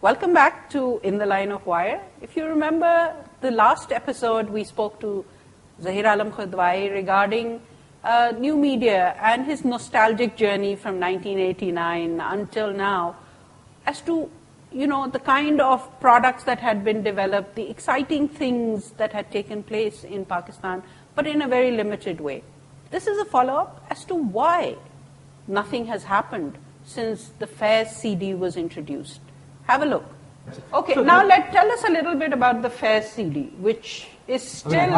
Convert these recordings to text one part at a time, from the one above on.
Welcome back to In the Line of Wire. If you remember the last episode, we spoke to Zahir Alam Khudwai regarding new media and his nostalgic journey from 1989 until now as to, the kind of products that had been developed, the exciting things that had taken place in Pakistan, but in a very limited way. This is a follow-up as to why nothing has happened since the Fairs CD was introduced. Have a look. Okay, so now tell us a little bit about the Fairs CD, which is still in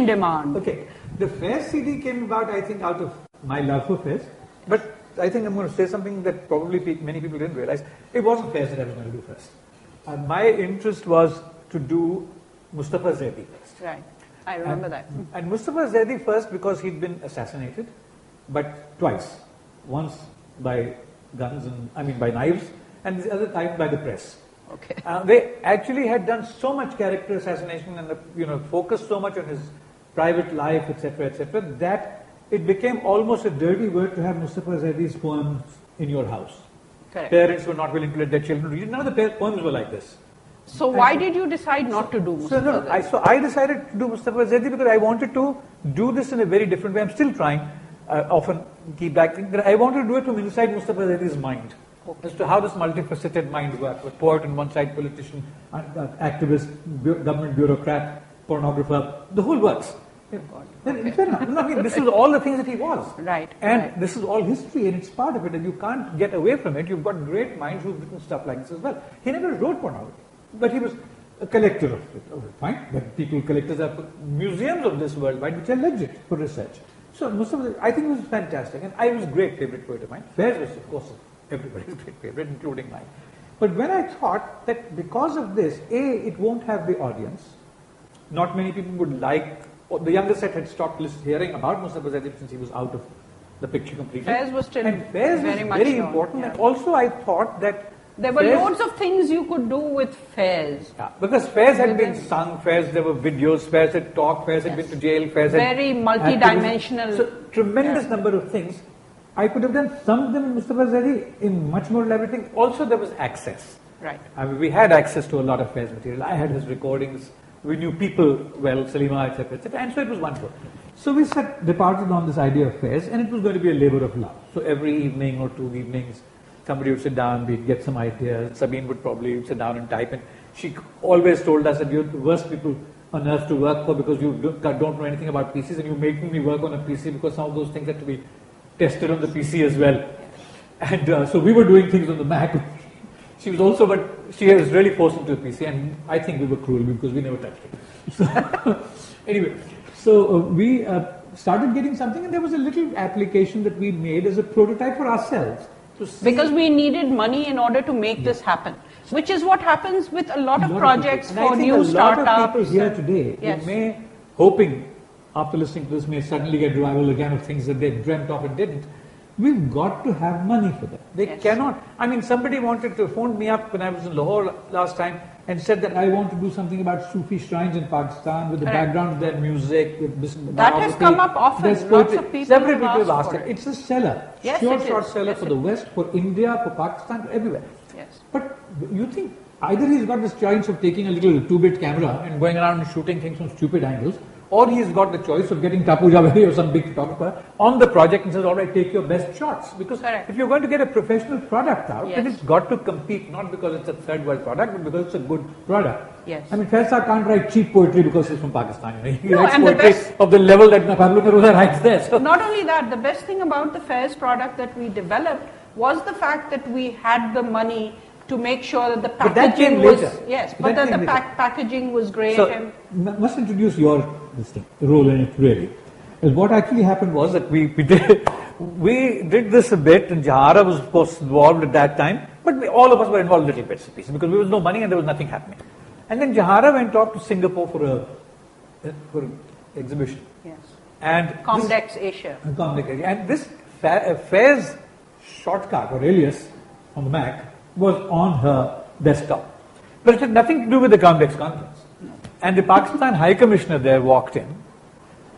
demand. Okay, the Fairs CD came about, I think, out of my love for Fairs. But I think I'm going to say something that probably many people didn't realize. It wasn't Fairs that I was going to do first. My interest was to do Mustafa Zaidi first. Right, I remember that. And Mustafa Zaidi first because he'd been assassinated, but twice. Once by guns by knives, and the other time by the press. Okay. They actually had done so much character assassination and focused so much on his private life, etc., that it became almost a dirty word to have Mustafa Zaidi's poems in your house. Correct. Parents were not willing to let their children read. None of the poems were like this. So why did you decide not to do Mustafa Zaidi? So I decided to do Mustafa Zaidi because I wanted to do this in a very different way. I'm still trying. Often keep back thinking that I want to do it from inside Mustafa Zaidi's mind. Okay. As to how this multifaceted mind works. A poet on one side, politician, activist, government bureaucrat, pornographer, the whole works. Okay. This is all the things that he was. Right. And this is all history and it's part of it and you can't get away from it. You've got great minds who've written stuff like this as well. He never wrote pornography, but he was a collector of it. Okay, fine. But collectors have museums of this world, right, which are legit for research. So Mustafa, I think it was fantastic, and I was a great favorite poet of mine. Fairs was, of course, everybody's great favorite, including mine. But when I thought that because of this, it won't have the audience. Not many people would like. The younger set had stopped hearing about Mustafa Zaidi since he was out of the picture completely. Fairs was still very important, and also I thought that there were loads of things you could do with Fairs. Yeah, because Fairs had been sung, Fairs there were videos, Fairs had talked, Fairs had been to jail, Fairs had very multi-dimensional. So tremendous number of things. I could have done some of them in Mustafa Zaidi in much more elaborate things. Also there was access. Right. We had access to a lot of Fairs material. I had his recordings. We knew people well, Salima, etc., and so it was wonderful. So we departed on this idea of Fairs, and it was going to be a labor of love. So every evening or 2 evenings, somebody would sit down, we'd get some ideas. Sabine would probably sit down and type, and she always told us that you're the worst people on earth to work for because you don't know anything about PCs, and you're making me work on a PC because some of those things had to be tested on the PC as well. And so we were doing things on the Mac. She was also, but she was really forced into a PC, and I think we were cruel because we never touched it. So anyway, so we started getting something, and there was a little application that we made as a prototype for ourselves. Because we needed money in order to make this happen, which is what happens with a lot of projects for new startups. A lot of people here today, hoping after listening to this, may suddenly get revival again of things that they dreamt of and didn't. We've got to have money for that. They cannot. Somebody wanted to phone me up when I was in Lahore last time and said that I want to do something about Sufi shrines in Pakistan with the background of their music. With that has come up often. Lots of people several people have asked it. It's a seller. Yes, short seller for the West, for India, for Pakistan, for everywhere. Yes. But you think either he's got this choice of taking a little 2-bit camera and going around and shooting things from stupid angles, or he's got the choice of getting Tapu Javeri or some big photographer on the project and says, all right, take your best shots. Because if you're going to get a professional product out, then it's got to compete, not because it's a third world product, but because it's a good product. Yes. Faisal can't write cheap poetry because he's from Pakistan. He writes poetry of the level that Pablo Neruda writes there. So. Not only that, the best thing about the Fairs product that we developed was the fact that we had the money to make sure that the packaging was packaging was great. So, must introduce your role in it really. Because what actually happened was that we did this a bit, and Jahara was of course involved at that time, but all of us were involved in little bits and pieces because there was no money and there was nothing happening. And then Jahara went off to Singapore for an exhibition. Yes. And Comdex Asia. And this Fairs shortcut or alias on the Mac was on her desktop. But it had nothing to do with the Comdex conference. No. And the Pakistan High Commissioner there walked in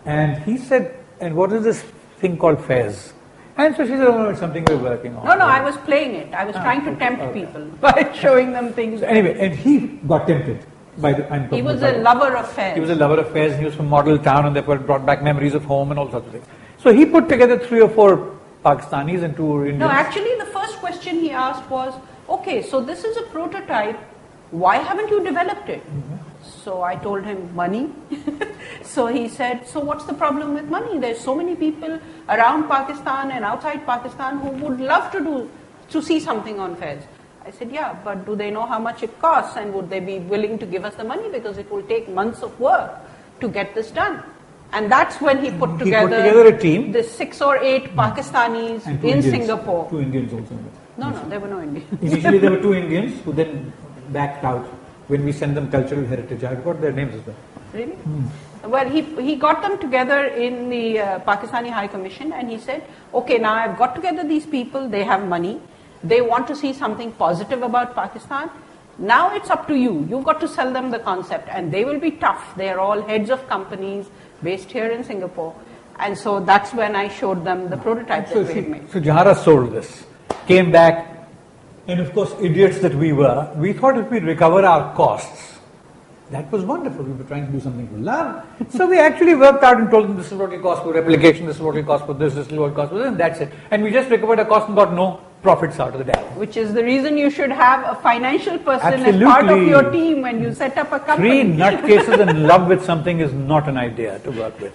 and he said, and what is this thing called Fairs? And so she said, oh, no, it's something we're working on. No, I was playing it. I was trying to tempt people by showing them things. So anyway, and he got tempted by the... He was a lover of fairs. He was a lover of fairs, and he was from model town, and therefore brought back memories of home and all sorts of things. So he put together 3 or 4 Pakistanis and 2 Indians. No, actually the first question he asked was, okay, so this is a prototype, why haven't you developed it? So I told him, money. So he said, so what's the problem with money? There's so many people around Pakistan and outside Pakistan who would love to see something on fairs. I said, yeah, but do they know how much it costs, and would they be willing to give us the money, because it will take months of work to get this done. And that's when he put together a team. The 6 or 8 Pakistanis in Indians. Singapore. 2 Indians also. No, there were no Indians. Initially there were 2 Indians who then backed out when we sent them cultural heritage. I forgot their names as well. Really? Well, he got them together in the Pakistani High Commission, and he said, okay, now I've got together these people, they have money, they want to see something positive about Pakistan. Now it's up to you. You've got to sell them the concept, and they will be tough. They are all heads of companies based here in Singapore. And so that's when I showed them the prototype that we had made. So Jahara sold this, came back, and of course, idiots that we were, we thought if we recover our costs, that was wonderful. We were trying to do something for love. So we actually worked out and told them, this is what it costs for replication, this is what it costs for this is what it costs for this, and that's it. And we just recovered our cost and got no profits out of the deal. Which is the reason you should have a financial person as part of your team when you set up a company. 3 nutcases in love with something is not an idea to work with.